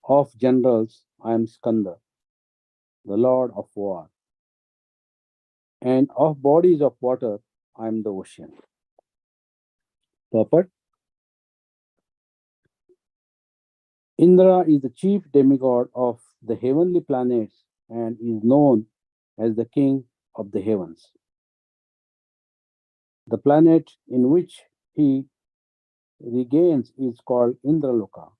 of generals, I am Skanda, the Lord of war, and of bodies of water, I am the ocean. Purport. Indra is the chief demigod of the heavenly planets and is known as the king of the heavens. The planet in which he regains is called Indraloka.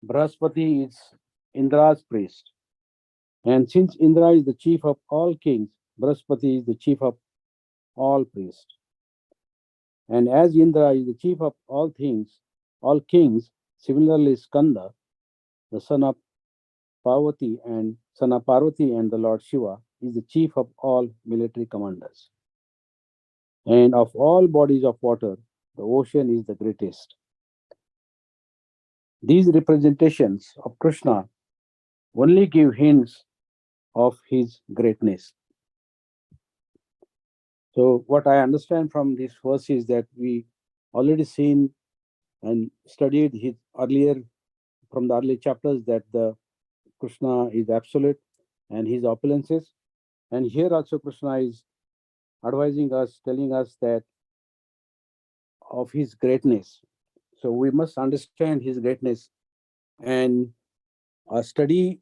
Brahaspati is Indra's priest. And since Indra is the chief of all kings, Brahaspati is the chief of all priests. And as Indra is the chief of all things, all kings, similarly Skanda, the son of Parvati and the Lord Shiva, is the chief of all military commanders. And of all bodies of water, the ocean is the greatest. These representations of Krishna only give hints of his greatness. So, what I understand from this verse is that we already seen and studied his earlier from the early chapters that the Krishna is absolute and his opulences. And here also Krishna is advising us, telling us that of his greatness. So we must understand his greatness and study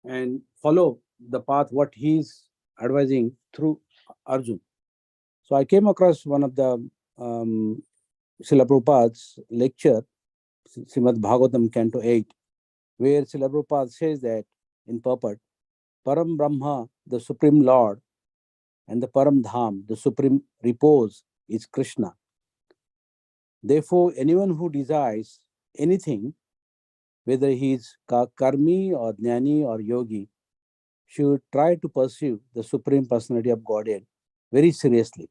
and follow the path what he is advising through Arjun. So I came across one of the Srila Prabhupada's lecture, Srimad Bhāgavatam, Canto 8, where Srila Prabhupada says that in purport, Param Brahma, the Supreme Lord, and the Param Dham, the Supreme Repose, is Krishna. Therefore, anyone who desires anything, whether he is karmi or jnani or yogi, should try to pursue the Supreme Personality of Godhead very seriously.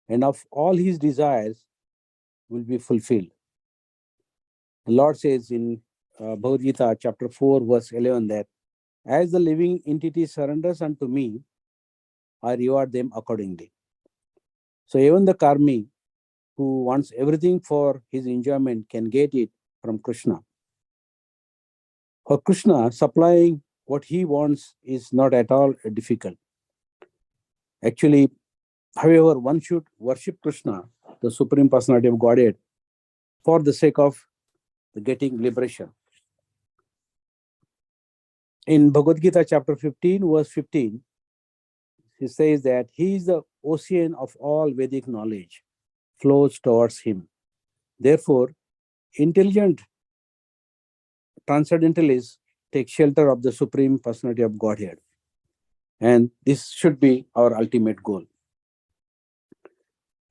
And of all his desires will be fulfilled. The Lord says in Bhagavad Gita, chapter 4, verse 11, that as the living entity surrenders unto me, I reward them accordingly. So even the karmi who wants everything for his enjoyment can get it from Krishna. For Krishna, supplying what he wants is not at all difficult. Actually, however, one should worship Krishna, the Supreme Personality of Godhead, for the sake of getting liberation. In Bhagavad Gita chapter 15, verse 15, he says that he is the ocean of all Vedic knowledge, flows towards him. Therefore, intelligent transcendentalists take shelter of the Supreme Personality of Godhead. And this should be our ultimate goal.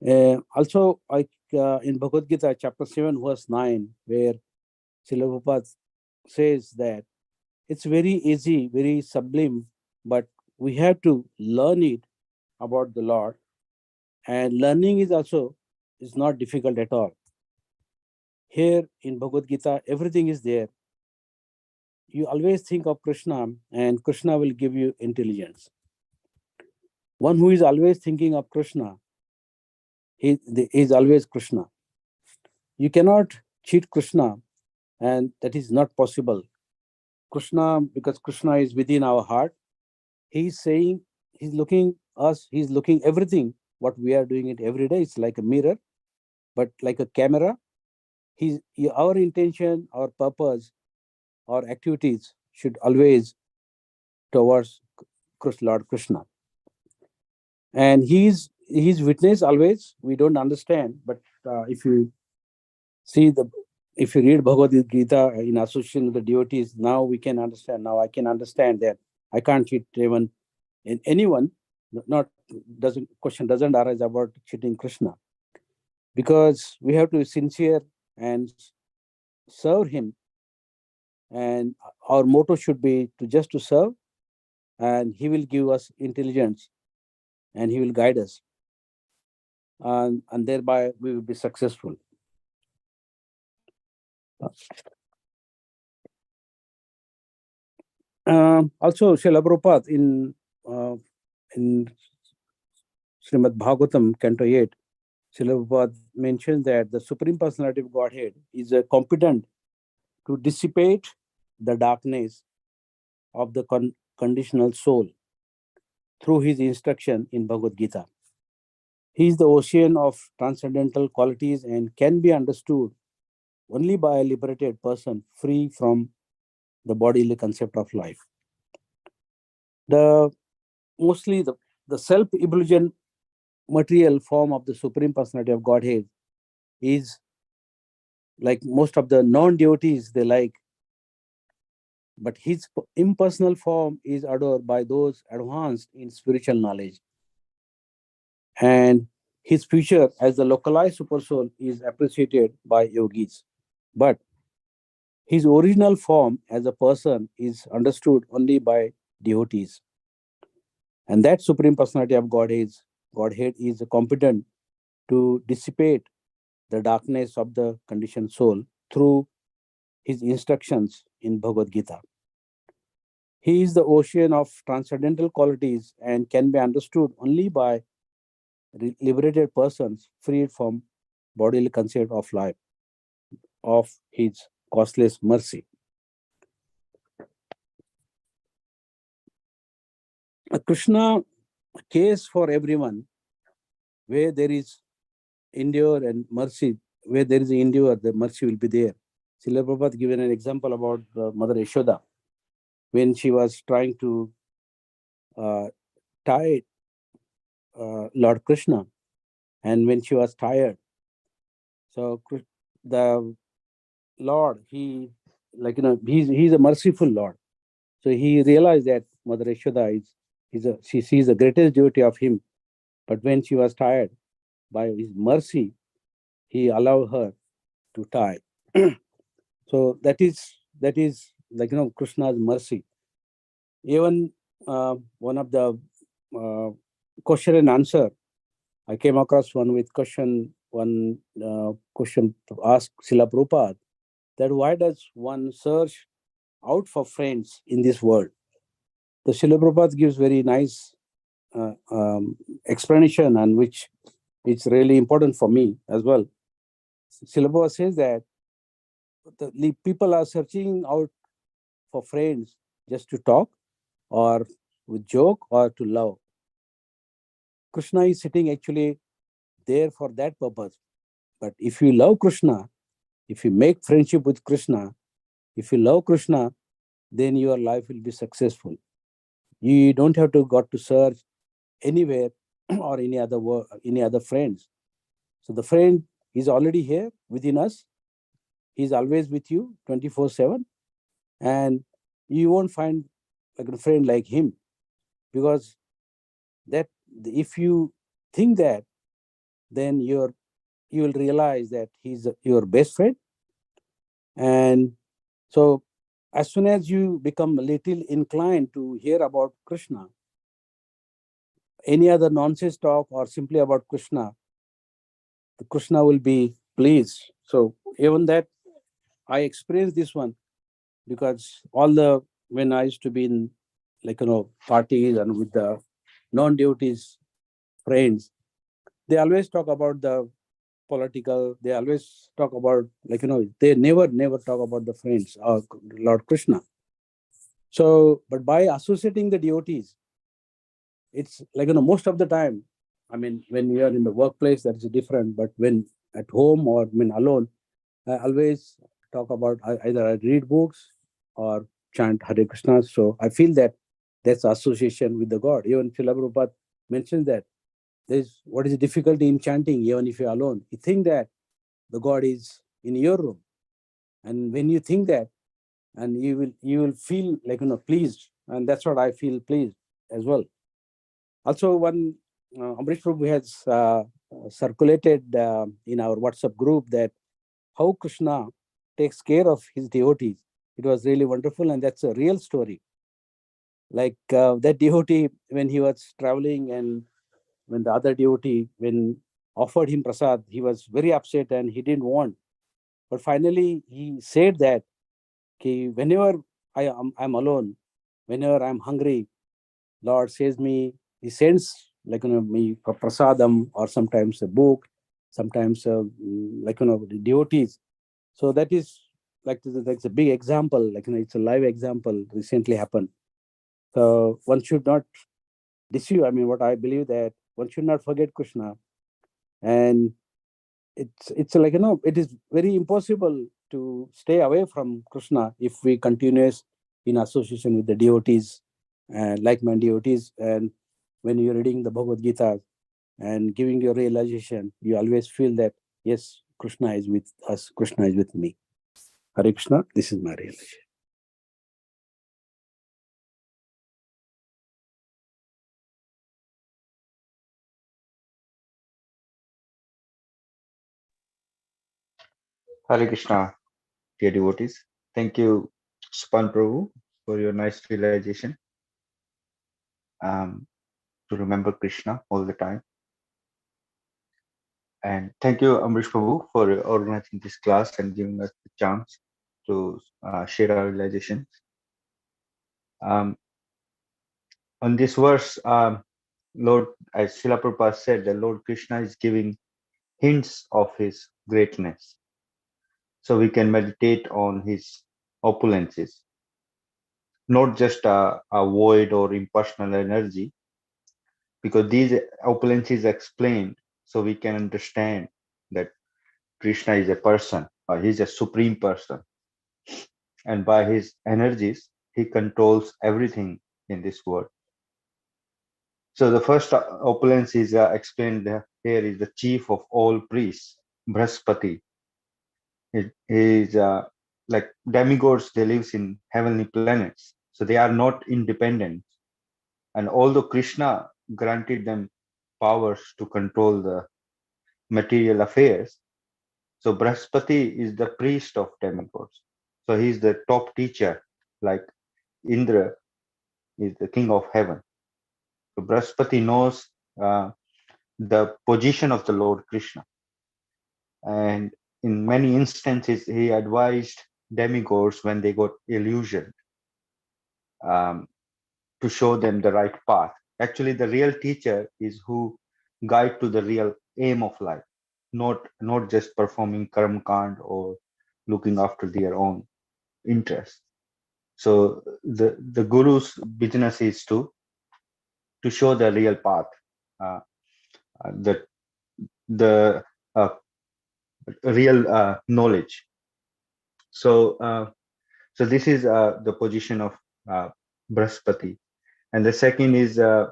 Also, in Bhagavad Gita chapter 7, verse 9, where Srila Prabhupada says that it's very easy, very sublime, but we have to learn it about the Lord. And learning is not difficult at all. Here in Bhagavad Gita, everything is there. You always think of Krishna, and Krishna will give you intelligence. One who is always thinking of Krishna, he is always Krishna. You cannot cheat Krishna, and that is not possible. Krishna, because Krishna is within our heart, he's saying, he's looking us, he's looking everything, what we are doing it every day. It's like a mirror, but like a camera. Our intention, our purpose, our activities should always towards Lord Krishna. And he's witness always. We don't understand, but if you read Bhagavad Gita in association with the devotees, now we can understand. Now I can understand that I can't cheat even in anyone. Question doesn't arise about cheating Krishna, because we have to be sincere and serve him, and our motto should be to serve, and he will give us intelligence and he will guide us, and thereby we will be successful. Also, Srila Prabhupada in Srimad Bhāgavatam, Canto 8, Srila Prabhupada mentions that the Supreme Personality of Godhead is competent to dissipate the darkness of the conditional soul through his instruction in Bhagavad Gita. He is the ocean of transcendental qualities and can be understood only by a liberated person free from the bodily concept of life. Mostly the self-illusion material form of the Supreme Personality of Godhead is like most of the non-devotees they like, but his impersonal form is adored by those advanced in spiritual knowledge. And his future as the localized supersoul is appreciated by yogis. But his original form as a person is understood only by devotees. And that Supreme Personality of Godhead is competent to dissipate the darkness of the conditioned soul through his instructions in Bhagavad Gita. He is the ocean of transcendental qualities and can be understood only by liberated persons freed from bodily concept of life, of his costless mercy. Krishna cares for everyone. Where there is endure and mercy, where there is endure, the mercy will be there. Srila Prabhupada given an example about Mother Yashoda when she was trying to tie Lord Krishna, and when she was tired, so the Lord, he's a merciful Lord. So he realized that Mother Yashoda she sees the greatest duty of him. But when she was tired, by his mercy, he allowed her to tie. So that is Krishna's mercy. Even one of the question and answer, I came across one question to ask Srila Prabhupada, that why does one search out for friends in this world? The Srila Prabhupada gives very nice explanation, and which is really important for me as well. Srila Prabhupada says that the people are searching out for friends just to talk or with joke or to love. Krishna is sitting actually there for that purpose. But if you love Krishna, if you make friendship with Krishna, if you love Krishna, then your life will be successful. You don't have to go to search anywhere or any other friends. So the friend is already here within us. He's always with you 24/7, and you won't find like a friend like him, because that if you think that, then you will realize that he's your best friend. And so as soon as you become a little inclined to hear about Krishna, any other nonsense talk or simply about Krishna, the Krishna will be pleased. So even that, I experienced this one, because when I used to be in parties and with the non-devotees friends, they always talk about the political, they always talk about they never talk about the friends or Lord Krishna. So, but by associating the devotees, it's most of the time, I mean, when we are in the workplace, that is different, but when at home or when alone, I always talk about either I read books or chant Hare Krishna. So I feel that that's association with the God. Even Srila Prabhupada mentions that there's what is the difficulty in chanting even if you're alone. You think that the God is in your room, and when you think that, and you will feel pleased, and that's what I feel pleased as well. Also, one Amrish Prabhu has circulated in our WhatsApp group that how Krishna takes care of his devotees. It was really wonderful, and that's a real story. Like that devotee, when he was traveling, and when the other devotee, when offered him prasad, he was very upset and he didn't want. But finally, he said that, okay, whenever I'm alone, whenever I'm hungry, Lord says me, he sends me for prasadam, or sometimes a book, sometimes the devotees. So that is like it's a big example, like it's a live example recently happened. So one should not deceive. I mean, what I believe that one should not forget Krishna, and it's like it is very impossible to stay away from Krishna if we continues in association with the devotees and like-minded devotees. And when you're reading the Bhagavad Gita and giving your realization, you always feel that yes, Krishna is with us, Krishna is with me. Hare Krishna, this is my realization. Hare Krishna, dear devotees. Thank you, Span Prabhu, for your nice realization to remember Krishna all the time. And thank you, Amrish Prabhu, for organizing this class and giving us the chance to share our realization. On this verse, Lord, as Srila Prabhupada said, the Lord Krishna is giving hints of his greatness. So we can meditate on his opulences, not just a void or impersonal energy, because these opulences explained so we can understand that Krishna is a person, or he's a supreme person, and by his energies he controls everything in this world. So the first opulence is explained here is the chief of all priests, Brahaspati. He is like demigods, they live in heavenly planets, so they are not independent. And although Krishna granted them powers to control the material affairs, so Brahaspati is the priest of demigods. So he is the top teacher, like Indra is the king of heaven. So Brahaspati knows the position of the Lord Krishna. And in many instances, he advised demigods when they got illusioned um, to show them the right path. Actually, the real teacher is who guide to the real aim of life, not just performing karma kand or looking after their own interests. So the guru's business is to show the real path, uh, the uh, real knowledge. So so this is the position of uh, Brahaspati, and the second is uh,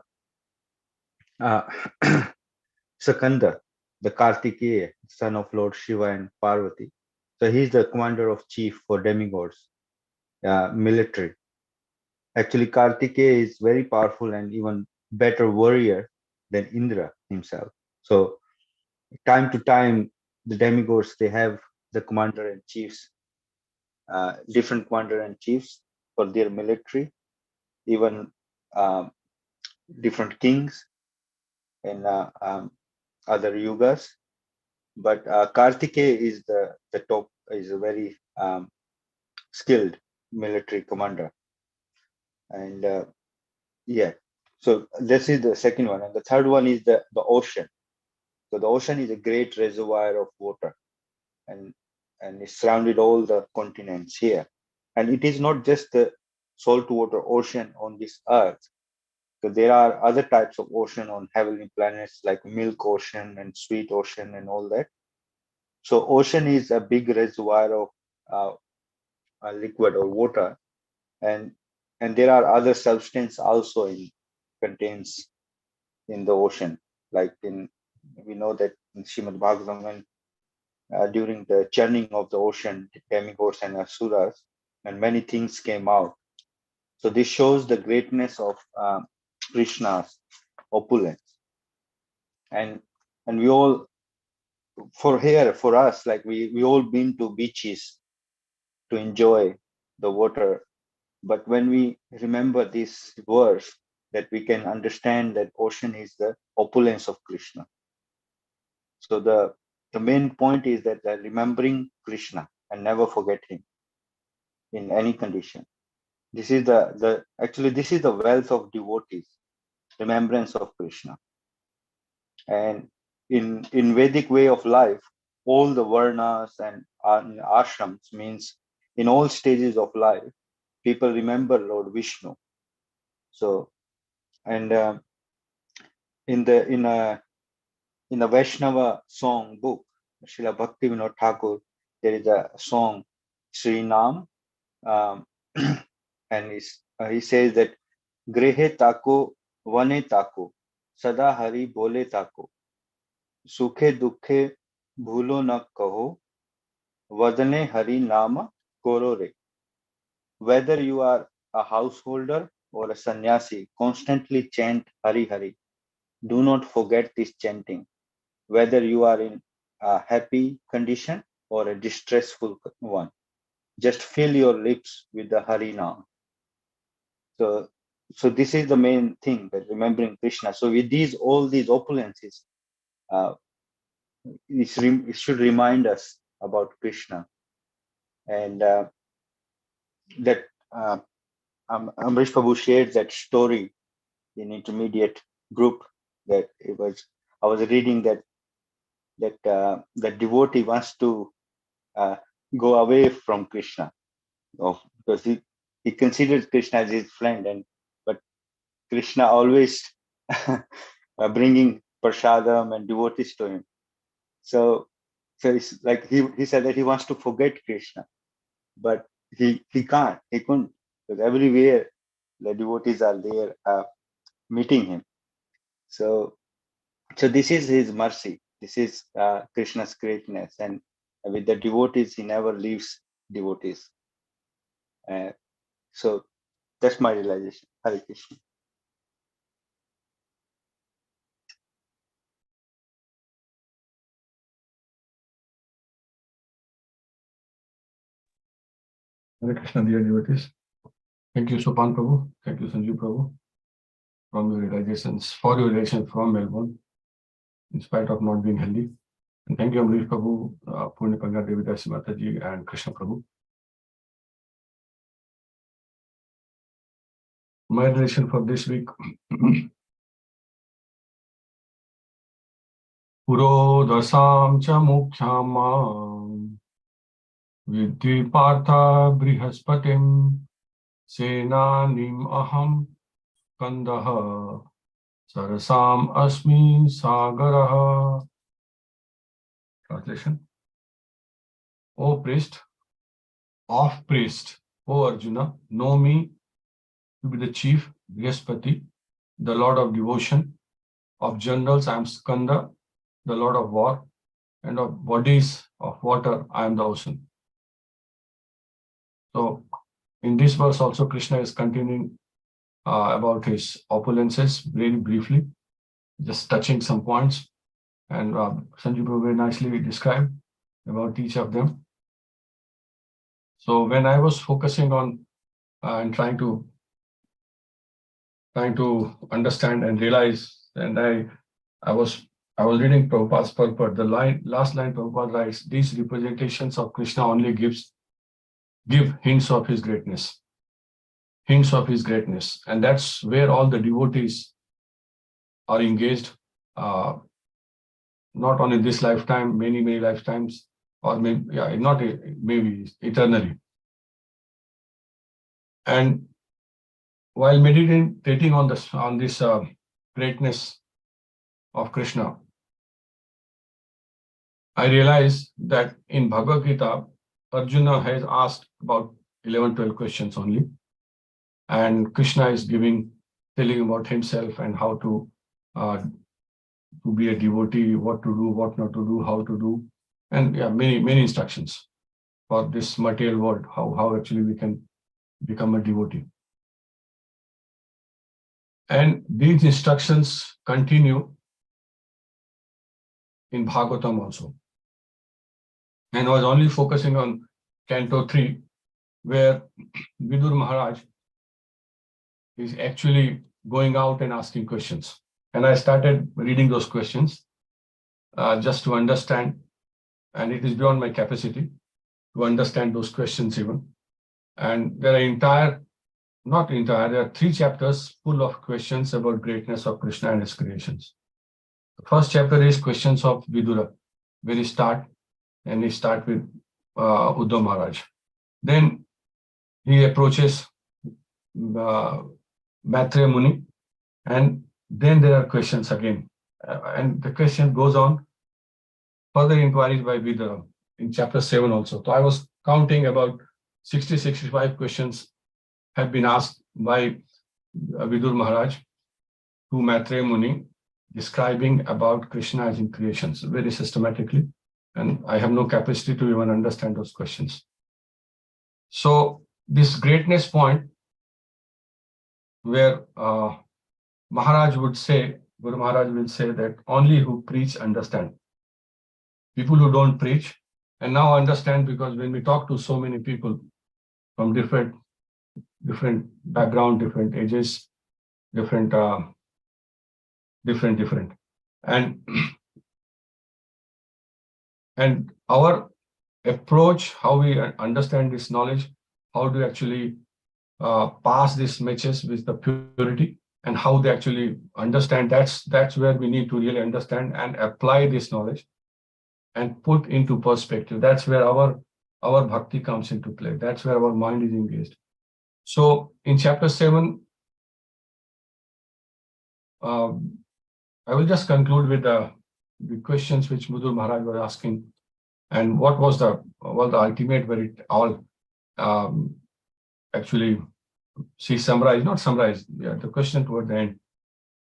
Sakanda, the Kartikeya, son of Lord Shiva and Parvati. So he's the commander of chief for demigods, military. Actually, Kartikeya is very powerful and even better warrior than Indra himself. So time to time, the demigods, they have the commander and chiefs, different commander and chiefs for their military, even um, different kings in other yugas. But Kartikeya is the top, is a very skilled military commander. And yeah, so this is the second one. And the third one is the ocean. So the ocean is a great reservoir of water, and it surrounded all the continents here. And it is not just the saltwater ocean on this earth. So there are other types of ocean on heavenly planets like milk ocean and sweet ocean and all that. So ocean is a big reservoir of liquid or water, and there are other substances also contains in the ocean. Like we know that in Srimad Bhagavatam, when during the churning of the ocean, demigods and asuras, and many things came out. So this shows the greatness of Krishna's opulence. And we all, for us, like we all been to beaches to enjoy the water. But when we remember this verse, that we can understand that ocean is the opulence of Krishna. So the main point is that remembering Krishna and never forget him in any condition. This is actually this is the wealth of devotees, remembrance of Krishna. And in Vedic way of life, all the varnas and ashrams means in all stages of life, people remember Lord Vishnu. So, and in a Vaishnava song book, Srila Bhaktivinoda Thakur, there is a song, Sri Nam, and he says that Grehe tako, vane tako, sada hari bole tako, sukhe dukhe bhulo na kaho, vadane hari nama koro re. Whether you are a householder or a sannyasi, constantly chant Hari Hari. Do not forget this chanting. Whether you are in a happy condition or a distressful one, just fill your lips with the Hari Nam. So this is the main thing, that remembering Krishna. So with all these opulences, it should remind us about Krishna, and that Amrish Prabhu shared that story in intermediate group, that I was reading that the devotee wants to go away from Krishna, because he considers Krishna as his friend, but Krishna always bringing prasadam and devotees to him. So it's like he said that he wants to forget Krishna, but he couldn't, because everywhere the devotees are there meeting him. So this is his mercy. This is Krishna's greatness, and with the devotees, he never leaves devotees. So that's my realization. Hare Krishna. Hare Krishna, dear devotees. Thank you, Sopan Prabhu. Thank you, Sanjeev Prabhu, for your realization from Melbourne, in spite of not being healthy. And thank you, Amrish Prabhu, Purnipanga Devidasi Mataji, and Krishna Prabhu. My realization for this week. Puro dasam cha mukhyam vidhi partha brihaspatim senanim aham kandaha sarasam asmi sagaraha. Translation. O priest, O Arjuna, know me to be the chief Brihaspati, the lord of devotion. Of generals, I am Skanda, the lord of war, and of bodies of water, I am the ocean. So, in this verse also, Krishna is continuing about his opulences very briefly, just touching some points, and Sanjeev Prabhu very nicely described about each of them. So, when I was focusing on and trying to understand and realize, and I was reading Prabhupada's purport. The last line Prabhupada writes, these representations of Krishna only give hints of his greatness. And that's where all the devotees are engaged, not only this lifetime, many lifetimes, or maybe, maybe eternally. And while meditating on this greatness of Krishna, I realized that in Bhagavad Gita, Arjuna has asked about 11-12 questions only, and Krishna is telling about himself and how to be a devotee, what to do, what not to do, how to do, and many instructions for this material world, how actually we can become a devotee. And these instructions continue in Bhagavatam also. And I was only focusing on Canto 3, where Vidur Maharaj is actually going out and asking questions. And I started reading those questions just to understand, and it is beyond my capacity to understand those questions even. And there are there are 3 chapters full of questions about greatness of Krishna and his creations. The first chapter is questions of Vidura, where he start with Uddhav Maharaj. Then he approaches Maitreya Muni, and then there are questions again. And the question goes on, further inquiries by Vidura in chapter 7 also. So I was counting about 65 questions have been asked by Vidur Maharaj to Maitreya Muni, describing about Krishna as in creations very systematically. And I have no capacity to even understand those questions. So this greatness point where Maharaj would say, Guru Maharaj will say that only who preach understand. People who don't preach and now understand, because when we talk to so many people from different background, different ages, different, and our approach, how we understand this knowledge, how to actually pass these messages with the purity, and how they actually understand. That's where we need to really understand and apply this knowledge and put into perspective. That's where our bhakti comes into play. That's where our mind is engaged. So in chapter 7, I will just conclude with the questions which Mudur Maharaj was asking, and what was the ultimate where it all actually not summarized. Yeah, the question toward the end.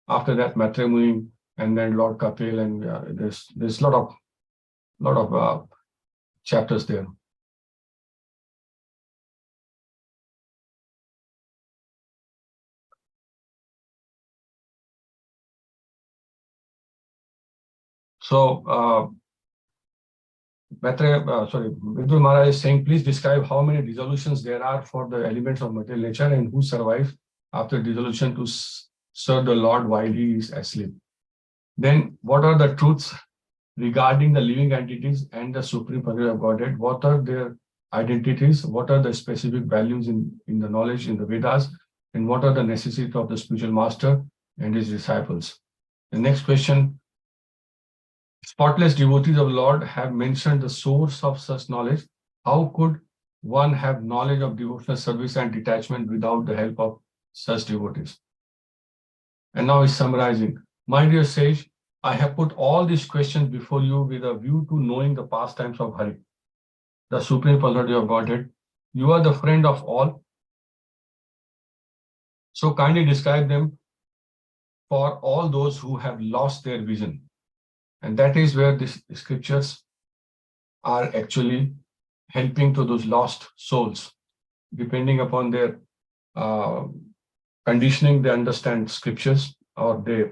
After that, Maitreya Muni, and then Lord Kapil, and there's a lot of chapters there. So Vidur Maharaj is saying, please describe how many dissolutions there are for the elements of material nature, and who survives after dissolution to serve the Lord while he is asleep. Then what are the truths regarding the living entities and the Supreme Personality of Godhead? What are their identities? What are the specific values in the knowledge in the Vedas? And what are the necessities of the spiritual master and his disciples? The next question, spotless devotees of Lord have mentioned the source of such knowledge. How could one have knowledge of devotional service and detachment without the help of such devotees? And now he's summarizing. My dear sage, I have put all these questions before you with a view to knowing the pastimes of Hare, the Supreme Personality of Godhead. You are the friend of all. So kindly describe them for all those who have lost their vision. And that is where these scriptures are actually helping to those lost souls. Depending upon their conditioning, they understand scriptures or they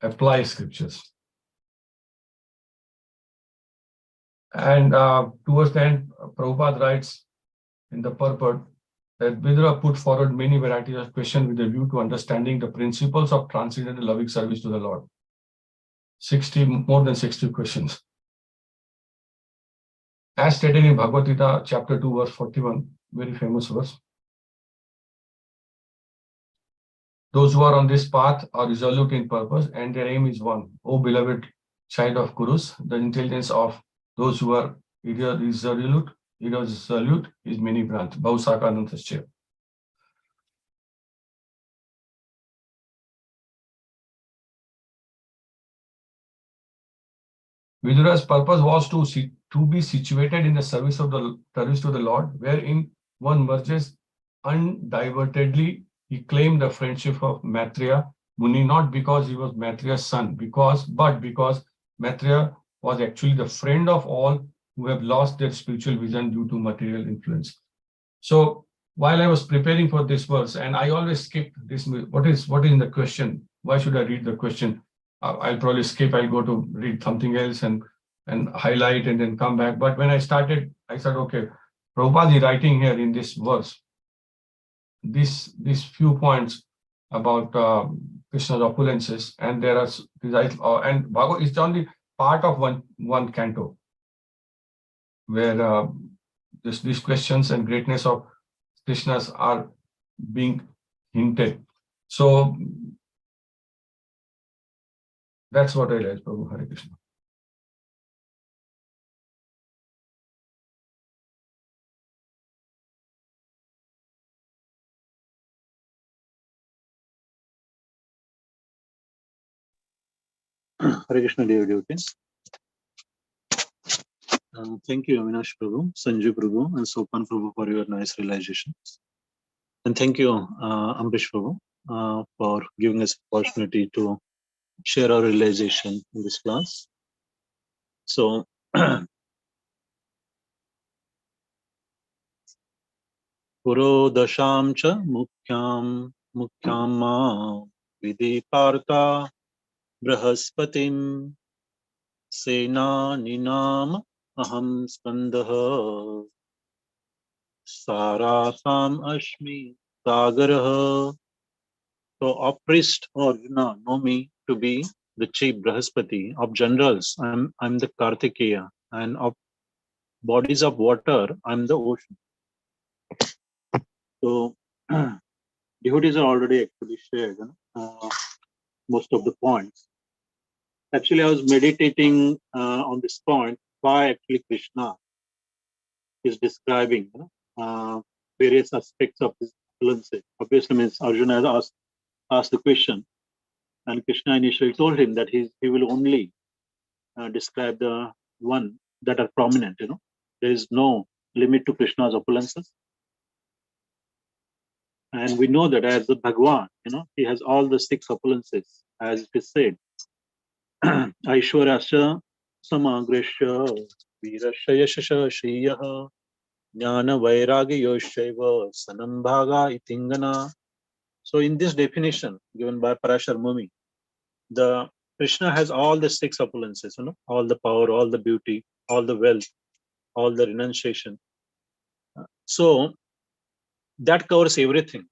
apply scriptures. And towards the end, Prabhupada writes in the purport that Vidura put forward many varieties of questions with a view to understanding the principles of transcendental loving service to the Lord. More than 60 questions. As stated in Bhagavad Gita, chapter 2, verse 41, very famous verse. Those who are on this path are resolute in purpose, and their aim is one. O beloved child of Gurus, the intelligence of those who are irresolute is many branch. Bhausaka Anantasya. Vidura's purpose was to be situated in the service to the Lord, wherein one merges undivertedly. He claimed the friendship of Maitreya Muni, not because he was Maitreya's son, but because Maitreya was actually the friend of all who have lost their spiritual vision due to material influence. So while I was preparing for this verse, and I always skip this, what is in the question? Why should I read the question? I'll probably skip, I'll go to read something else and highlight and then come back. But when I started, I said, okay, Prabhupada is writing here in this verse, these few points about Krishna's opulences, and there are and Bhagavad is only part of one canto, where these questions and greatness of Krishna's are being hinted. So that's what I realized, Prabhu. Hare Krishna. Hare Krishna, dear devotees. Thank you, Avinash Prabhu, Sanjay Prabhu, and Sopan Prabhu for your nice realizations. And thank you, Amrish Prabhu, for giving us opportunity to share our realization in this class. So, Puro dasham cha mukhyam ma vidiparta brahaspatim sena ninam aham skandaha sarasam ashmi sagarah. So, of priest Arjuna know me to be the chief Brahaspati. Of generals, I'm the Kartikeya, and of bodies of water, I'm the ocean. So, devotees are already actually shared most of the points. Actually, I was meditating on this point why actually Krishna is describing various aspects of his influences. Obviously, means Arjuna has asked the question, and Krishna initially told him that he will only describe the one that are prominent. There is no limit to Krishna's opulences, and we know that as the Bhagwan, he has all the 6 opulences, as it is said. Aishwarasya samagresha virasya yashasha shriyaha jnana vairagya yoshaiva sanambhaga itingana. So in this definition given by Parashar Muni, the Krishna has all the 6 opulences, all the power, all the beauty, all the wealth, all the renunciation. So that covers everything,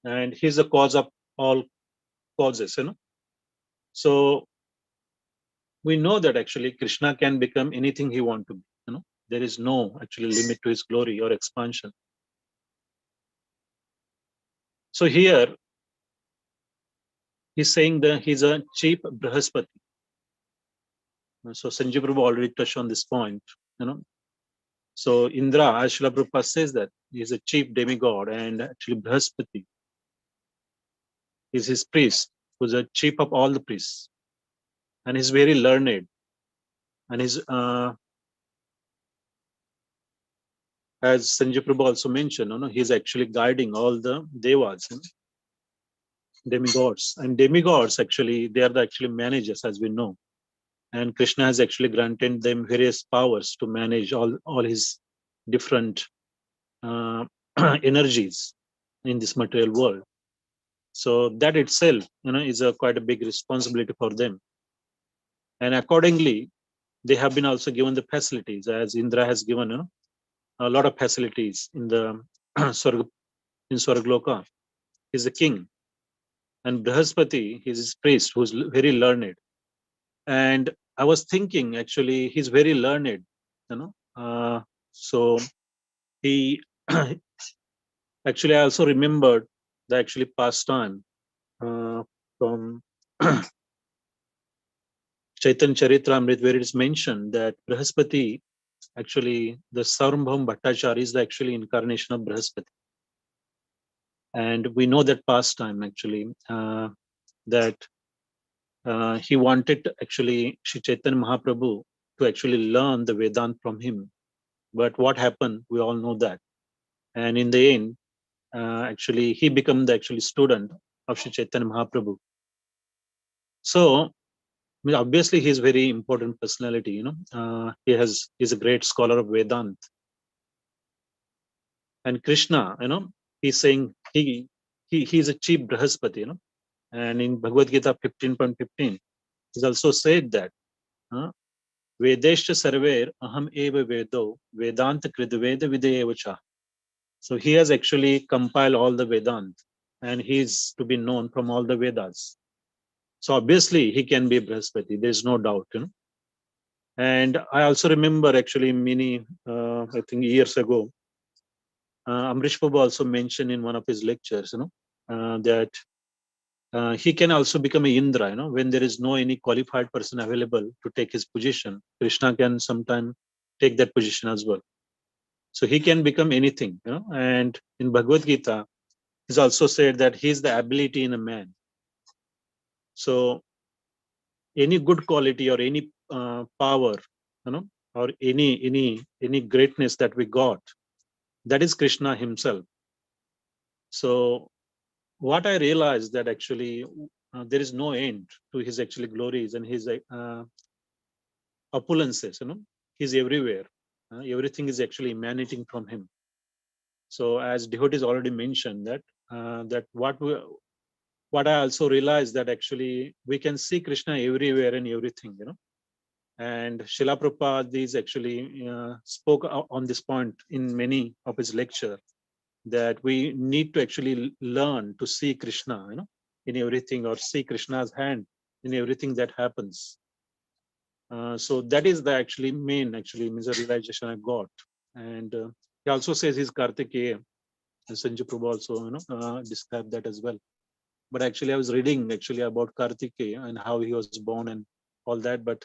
and he's the cause of all causes. So we know that actually Krishna can become anything he wants to be. There is no actually limit to his glory or expansion. So here he's saying that he's a cheap Brahaspati. So Sanjay Prabhu already touched on this point. So Indra, as Srila Prabhupada says, that he is a chief demigod, and actually Brahaspati is his priest, who's a chief of all the priests, and he's very learned, and he's as Sanjay Prabhu also mentioned, he's actually guiding all the devas, demigods, and demigods actually they are the actually managers, as we know, and Krishna has actually granted them various powers to manage all his different energies in this material world. So that itself, is a quite a big responsibility for them, and accordingly, they have been also given the facilities, as Indra has given, a lot of facilities in the in Swargloka. He's the king, and Brahaspati, he's his priest, who's very learned. And I was thinking, actually, he's very learned, so he actually, I also remembered the actually past time from Chaitanya Charitamrita, where it is mentioned that Brahaspati, actually, the Sarvabhaum Bhattacharya is the actually incarnation of Brahaspati. And we know that past time, actually, that he wanted actually Sri Chaitanya Mahaprabhu to actually learn the Vedant from him. But what happened, we all know that. And in the end, actually, he became the actually student of Sri Chaitanya Mahaprabhu. So, obviously, he's very important personality. He's a great scholar of Vedant. And Krishna, he's saying he's a chief Brahaspati. And in Bhagavad Gita 15.15, he's also said that Vedeshta Sarver Aham Eva Vedo Vedanta Kridveda Videvacha. So he has actually compiled all the Vedant, and he's to be known from all the Vedas. So obviously he can be Brahaspati, there's no doubt. And I also remember actually many, I think years ago, Amrish Prabhu also mentioned in one of his lectures, that he can also become a Indra, when there is no any qualified person available to take his position. Krishna can sometime take that position as well. So he can become anything, and in Bhagavad Gita, he's also said that he's the ability in a man. So any good quality or any power, or any greatness that we got, that is Krishna himself. So what I realized that actually there is no end to his actually glories and his opulences. He's everywhere. Everything is actually emanating from him. So as devotees already mentioned that what I also realized that actually we can see Krishna everywhere and everything. And Srila Prabhupada is actually spoke on this point in many of his lecture, that we need to actually learn to see Krishna, in everything, or see Krishna's hand in everything that happens. So that is the actually main realization I got. And he also says he's Kartikeya, and Sanjay Prabhu also described that as well. But actually I was reading actually about Kartikeya and how he was born and all that, but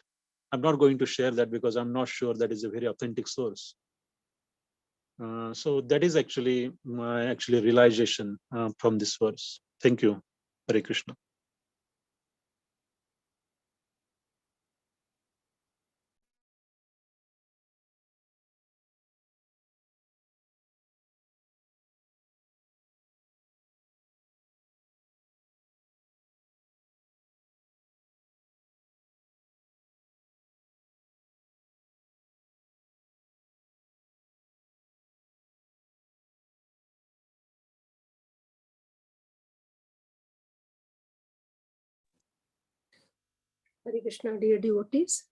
I'm not going to share that because I'm not sure that is a very authentic source. So that is actually my realization from this verse. Thank you. Hare Krishna. Hare Krishna, dear devotees.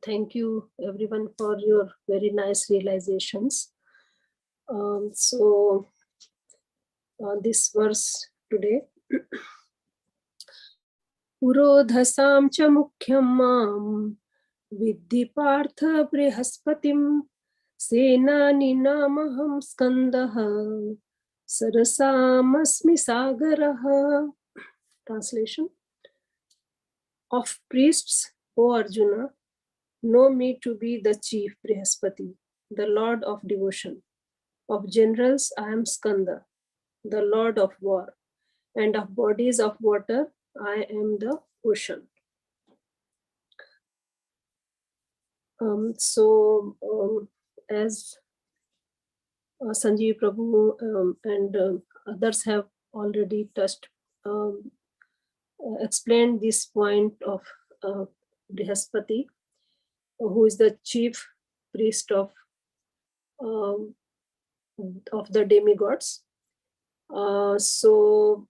Thank you everyone for your very nice realizations. This verse today. Purodhasam cha mukhyam mam viddhi partha brihaspatim senani namaham skandaha sarasamasmi sagaraha. Translation. Of priests, O Arjuna, know me to be the chief Brihaspati, the lord of devotion. Of generals, I am Skanda, the lord of war, and of bodies of water, I am the ocean. As Sanjeev Prabhu and others have already touched, explained this point of Brihaspati, who is the chief priest of the demigods. So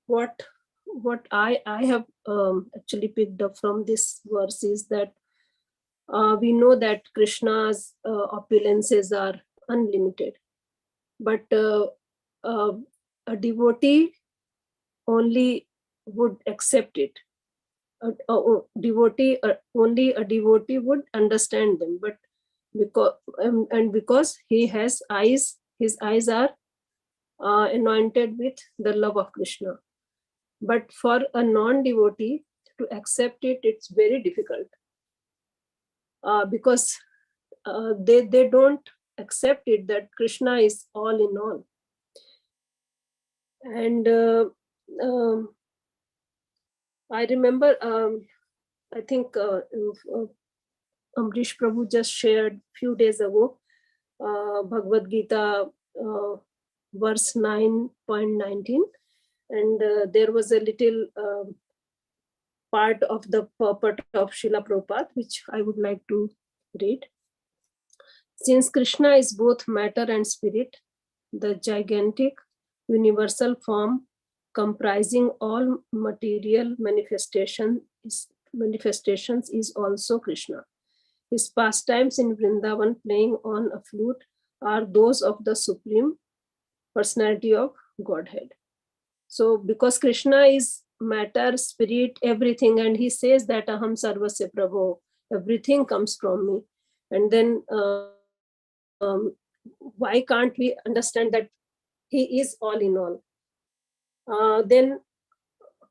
what I have actually picked up from this verse is that we know that Krishna's opulences are unlimited, but a devotee only would accept it. Only a devotee would understand them, but because he has eyes, his eyes are anointed with the love of Krishna. But for a non-devotee to accept it, it's very difficult because they don't accept it that Krishna is all in all. And I remember, I think Amrish Prabhu just shared few days ago, Bhagavad Gita verse 9.19, and there was a little part of the purport of Srila Prabhupada, which I would like to read. Since Krishna is both matter and spirit, the gigantic universal form comprising all material manifestations is also Krishna. His pastimes in Vrindavan playing on a flute are those of the Supreme Personality of Godhead. So because Krishna is matter, spirit, everything, and he says that Aham Sarvasya Prabho, everything comes from me. And then why can't we understand that he is all in all? Then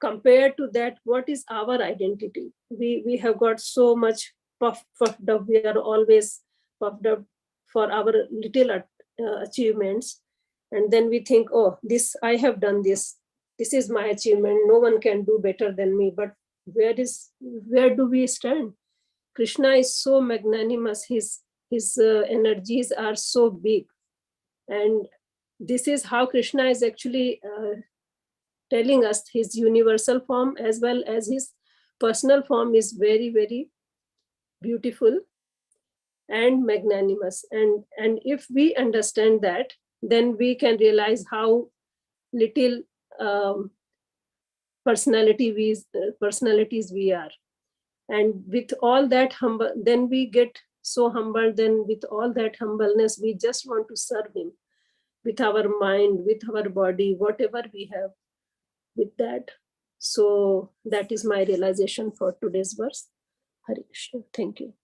compared to that, what is our identity? We have got so much puffed up. We are always puffed up for our little achievements. And then we think, oh, this I have done this. this is my achievement, no one can do better than me. But where do we stand? Krishna is so magnanimous, his energies are so big. And this is how Krishna is actually telling us his universal form as well as his personal form is very, very beautiful and magnanimous. And if we understand that, then we can realize how little personalities we are. And with all that humble, then we get so humble, then with all that humbleness, we just want to serve him with our mind, with our body, whatever we have with that. So that is my realization for today's verse. Hare Krishna. Thank you.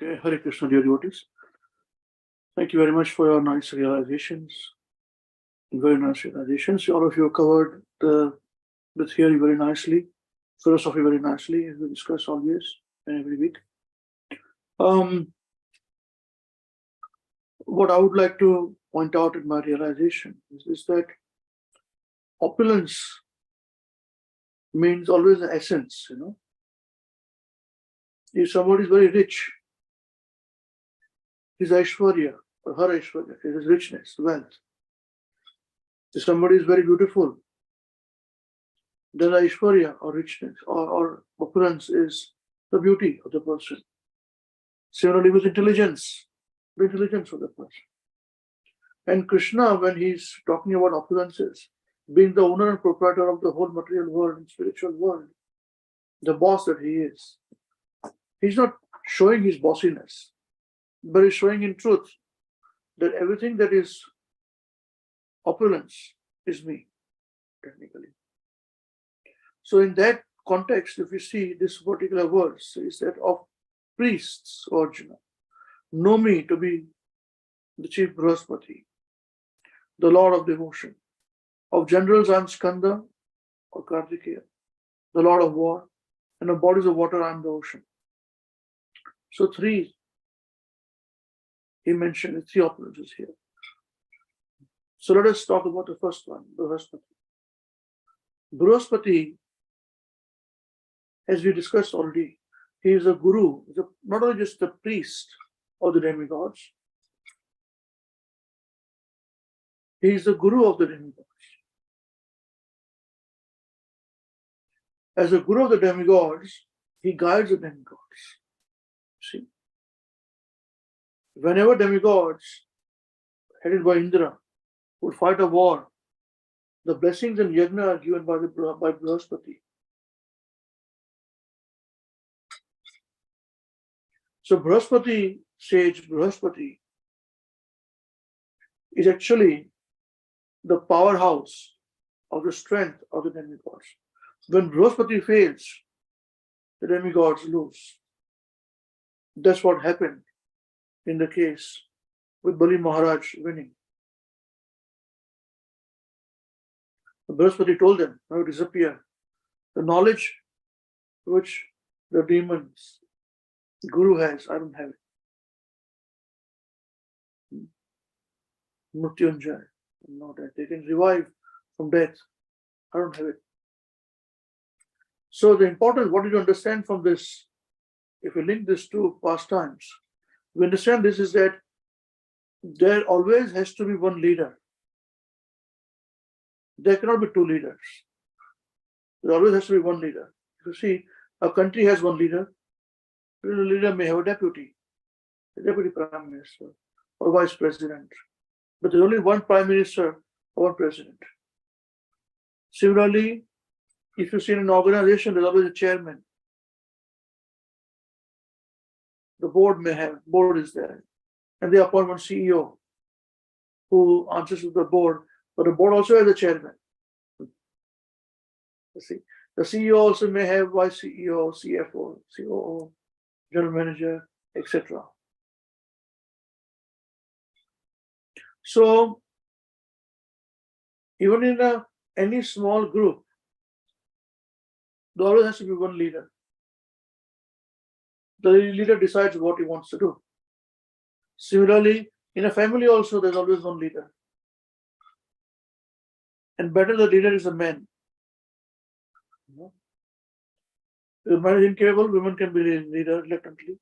Okay, Hare Krishna, dear devotees. Thank you very much for your nice realizations. Very nice realizations. All of you covered the theory very nicely, philosophy very nicely, as we discuss always and every week. What I would like to point out in my realization is that opulence means always an essence, you know. If somebody is very rich, his Aishwarya or her Aishwarya is his richness, wealth. If somebody is very beautiful, then Aishwarya or richness or opulence is the beauty of the person. Similarly with intelligence, the intelligence of the person. And Krishna, when he's talking about opulences, being the owner and proprietor of the whole material world and spiritual world, the boss that he is, he's not showing his bossiness, but he's showing in truth that everything that is opulence is me, technically. So in that context, if you see this particular verse, is that of priests, Arjuna, know me to be the chief Brihaspati, the Lord of devotion. Of generals, I am Skanda or Kartikeya, the Lord of war, and of bodies of water, I am the ocean. So three, he mentioned three opulences here. So let us talk about the first one, Brihaspati. Brihaspati, as we discussed already, he is a guru, not only just the priest of the demigods, he is the guru of the demigods. As a guru of the demigods, he guides the demigods. See, whenever demigods, headed by Indra, would fight a war, the blessings and yajna are given by Brihaspati. So Brihaspati, sage Brihaspati, is actually the powerhouse of the strength of the demigods. When Brihaspati fails, the demigods lose. That's what happened in the case with Bali Maharaj winning. Brihaspati told them, now disappear. The knowledge which the demons, the Guru has, I don't have it. Mrityunjay, not that. They can revive from death. I don't have it. So the important, what did you understand from this? If you link this to past times, We understand this is that there always has to be one leader. There cannot be two leaders. There always has to be one leader. You see, a country has one leader. The leader may have a deputy prime minister, or vice president. But there's only one prime minister or one president. Similarly, if you see in an organization, there's always a chairman. The board is there. And they appoint one CEO who answers to the board, but the board also has a chairman. You see, the CEO also may have vice CEO, CFO, COO, general manager, etc. So, even in any small group, there always has to be one leader. The leader decides what he wants to do. Similarly, in a family also, there's always one leader. And better the leader is a man. If the man is incapable, women can be leader reluctantly.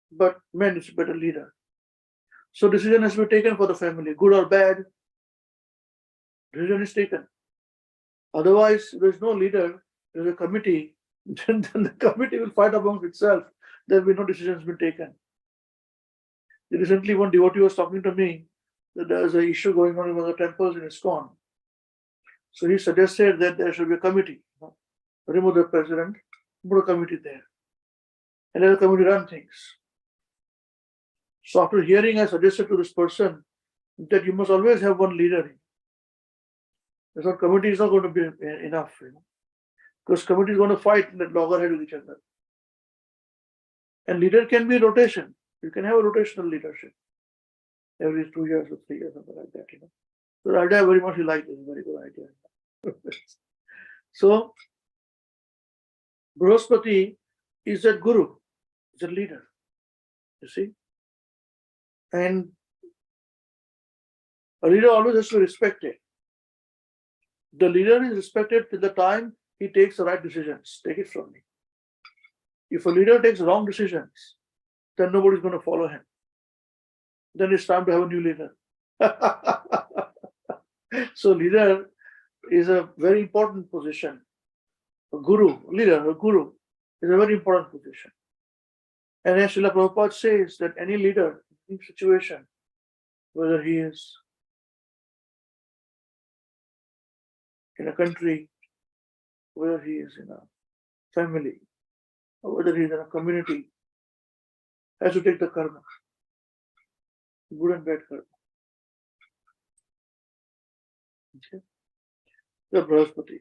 But man is a better leader. So decision has to be taken for the family, good or bad. Decision is taken. Otherwise, there's no leader, there's a committee, then the committee will fight amongst itself. There will be no decisions been taken. Recently, one devotee was talking to me that there's an issue going on in one of the temples in ISKCON. So he suggested that there should be a committee. Remove the president, put a committee there, and let the committee run things. So after hearing, I suggested to this person that you must always have one leader. This one committee is not going to be enough, because committee is going to fight and loggerhead with each other. And leader can be rotation. You can have a rotational leadership every 2 years or 3 years, something like that. So the idea I very much like this, very good idea. So Brihaspati is that guru, is a leader. You see? And a leader always has to be respected. The leader is respected till the time he takes the right decisions. Take it from me. If a leader takes wrong decisions, then nobody's going to follow him. Then it's time to have a new leader. So leader is a very important position. A guru, leader, a guru is a very important position. And as Srila Prabhupada says that any leader in situation, whether he is in a country, whether he is in a family, or whether he is in a community, has to take the karma, good and bad karma. Okay. The Brihaspati.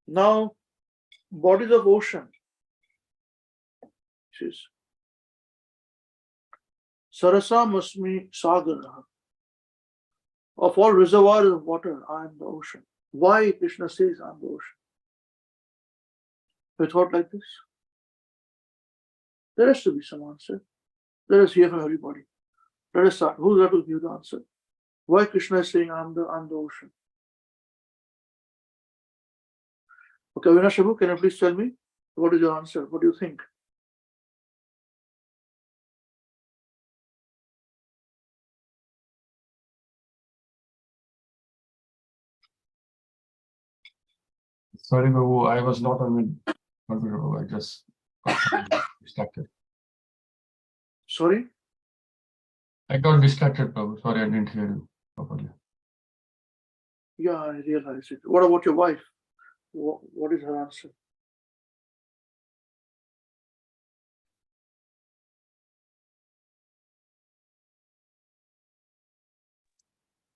Now, bodies of ocean. Which is Sarasa Masmi Sagara. Of all reservoirs of water, I am the ocean. Why Krishna says I am the ocean? Have you thought like this? There has to be some answer. Let us hear from everybody. Let us start. Who's going to give the answer? Why Krishna is saying I am the ocean? Okay, Avinash Prabhu, can you please tell me what is your answer? What do you think? Sorry, Babu, I was not on the computer. I just got distracted. Sorry? I got distracted, Babu. Sorry, I didn't hear you properly. Yeah, I realize it. What about your wife? What is her answer?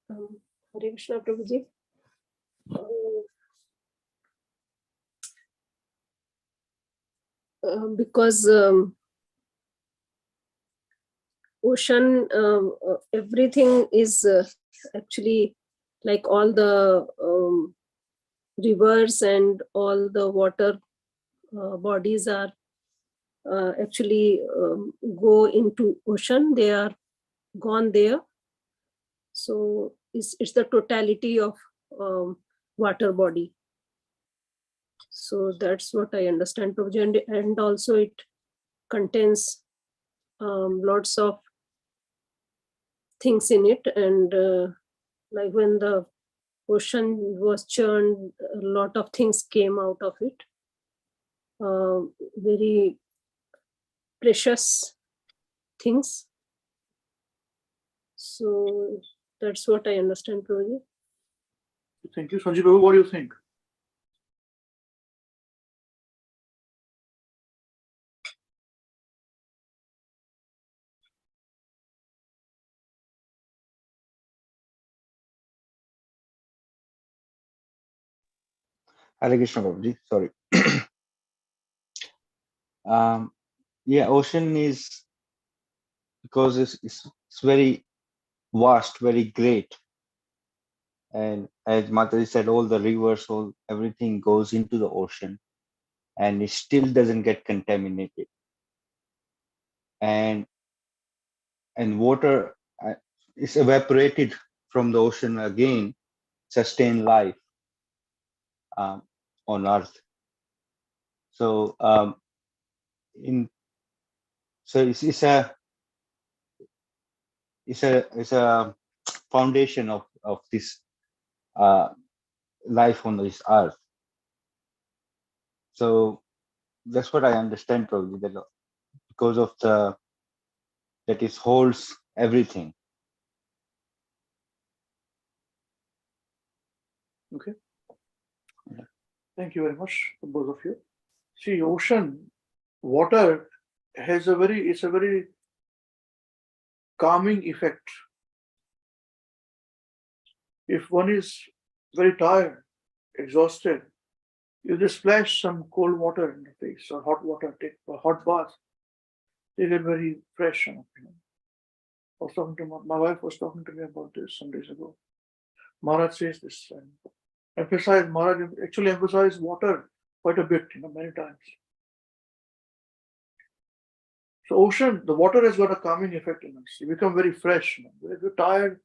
Hare Krishna, Prabhuji. Because ocean, everything is actually like all the rivers and all the water bodies are actually go into ocean. They are gone there. So it's the totality of water body. So that's what I understand, Prabhuji. And also it contains lots of things in it, and like when the ocean was churned, a lot of things came out of it. Very precious things. So that's what I understand, Prabhuji. Thank you. Sanjeev Babu, what do you think? Hare Krishna, Babuji. Sorry. Yeah, ocean is, because it's very vast, very great. And as Mataji said, all the rivers, everything goes into the ocean, and it still doesn't get contaminated. And water is evaporated from the ocean again, sustain life on Earth. So it's a foundation of this life on this Earth. So that's what I understand, probably, that because of that it holds everything. Okay. Thank you very much, both of you. See, ocean, water has it's a very calming effect. If one is very tired, exhausted, you just splash some cold water in the face or hot water, take a hot bath, they get very fresh. I was talking to my wife was talking to me about this some days ago. Maharaj says this, and Maharaj actually emphasized water quite a bit, many times. So ocean, the water has got a calming effect in us. You become very fresh. If you're tired,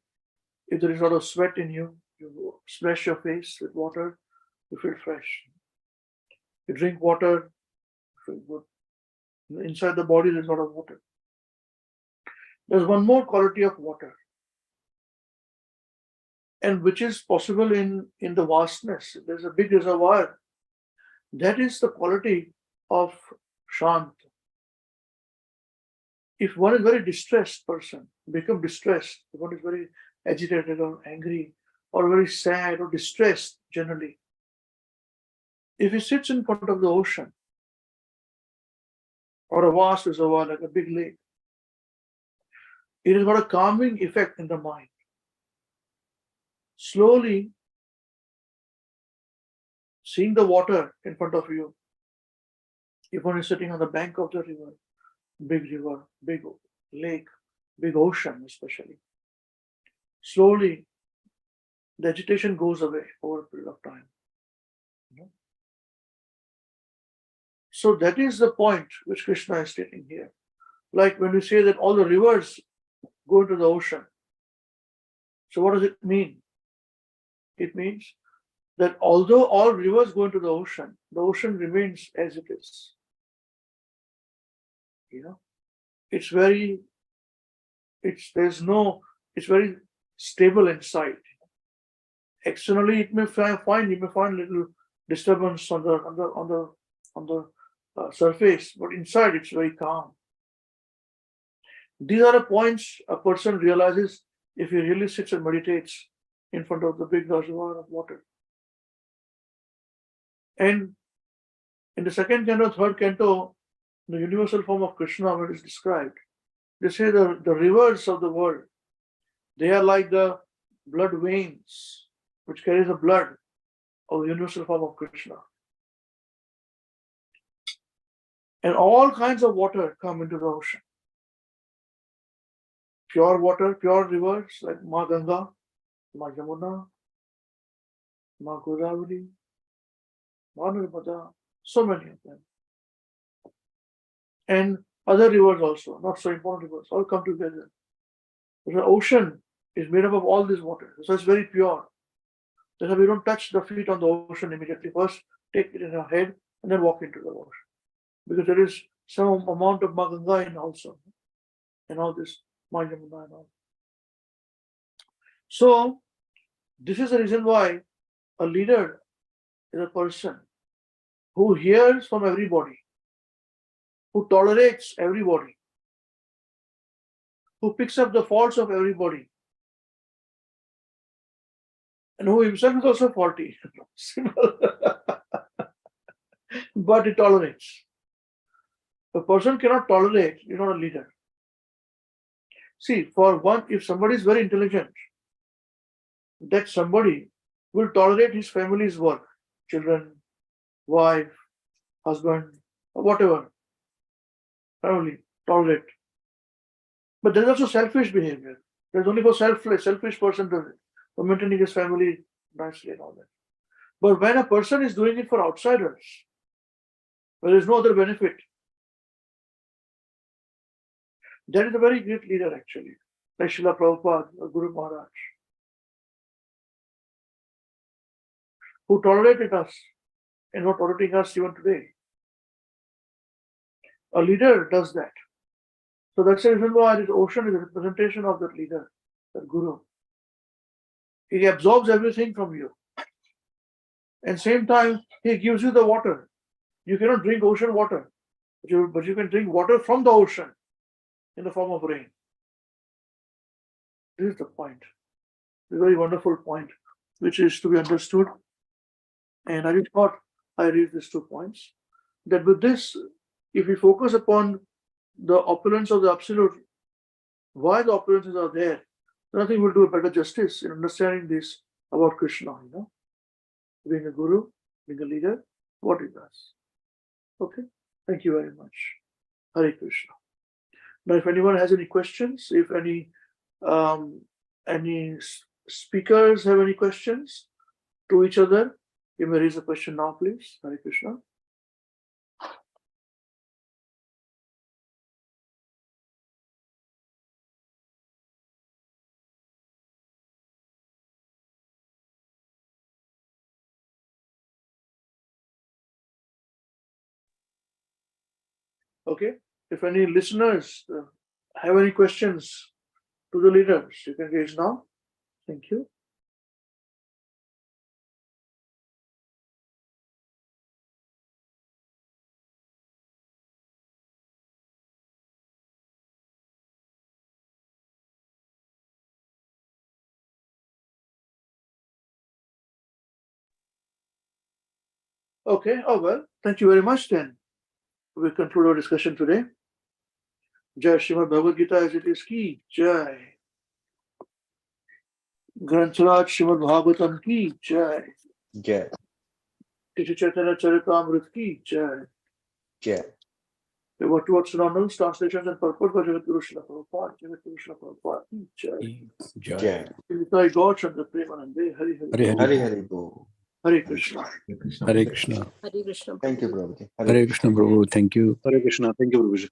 if there is a lot of sweat in you, you splash your face with water, you feel fresh. You drink water, you feel good. Inside the body, there's a lot of water. There's one more quality of water, and which is possible in the vastness. There's a big reservoir. That is the quality of Shant. If one is very distressed person, become distressed, if one is very agitated or angry or very sad or distressed generally, if he sits in front of the ocean or a vast reservoir like a big lake, it has got a calming effect in the mind. Slowly, seeing the water in front of you, if one is sitting on the bank of the river, big lake, big ocean especially, slowly the agitation goes away over a period of time. So that is the point which Krishna is stating here. Like when we say that all the rivers go into the ocean. So what does it mean? It means that although all rivers go into the ocean remains as it is. It's very stable inside. Externally, you may find little disturbance on the surface, but inside it's very calm. These are the points a person realizes if he really sits and meditates in front of the big reservoir of water. And in the second canto, third canto, the universal form of Krishna, when it is described, they say the rivers of the world, they are like the blood veins which carry the blood of the universal form of Krishna. And all kinds of water come into the ocean. Pure water, pure rivers like Ma Ganga, Ma Yamuna, Ma Godavari, Ma Narmada, so many of them. And other rivers also, not so important rivers, all come together. The ocean is made up of all this water, so it's very pure. That's why we don't touch the feet on the ocean immediately. First, take it in our head and then walk into the ocean. Because there is some amount of Ma Ganga in also. and all this, Mayamuna and all. So, this is the reason why a leader is a person who hears from everybody, who tolerates everybody, who picks up the faults of everybody, and who himself is also faulty. But he tolerates. A person cannot tolerate, you're not a leader. See, for one, if somebody is very intelligent, that somebody will tolerate his family's work, children, wife, husband, or whatever. Family, tolerate. But there's also selfish behavior. There's only for selfish person does it, for maintaining his family nicely and all that. But when a person is doing it for outsiders, where there is no other benefit, that is a very great leader actually, like Srila Prabhupada or Guru Maharaj, who tolerated us and who are tolerating us even today. A leader does that. So that's the reason why this ocean is a representation of that leader, that Guru. He absorbs everything from you. And same time, he gives you the water. You cannot drink ocean water, but you can drink water from the ocean in the form of rain. This is the point. A very wonderful point, which is to be understood. And I just thought I read these 2 points. That with this, if we focus upon the opulence of the Absolute, why the opulences are there, then I think we'll do a better justice in understanding this about Krishna, being a guru, being a leader, what he does. Okay, thank you very much. Hare Krishna. Now, if anyone has any questions, if any speakers have any questions to each other, you may raise a question now, please. Hare Krishna. Okay, if any listeners have any questions to the leaders, you can raise now. Thank you. Okay, oh well, thank you very much then. We conclude our discussion today. Jai Srimad Bhagavad Gita as it is ki Jai. Grantaraj Srimad Bhāgavatam ki Jai. Jai. Krishna Chaitanya Charitamrita ki Jai. Jai. The word synonyms, translations and purport by Jagatguru Srila Prabhupada. Jagatguru Srila Prabhupada ki Jai. Jai. Nitai Gaur Chandra Premanande. Hari Hari. Hare Hare Bo. Hare Krishna. Hare Krishna. Hare Krishna. Thank you, Prabhuji. Hare Krishna, Prabhu. Thank you. Hare Krishna. Thank you, Prabhuji.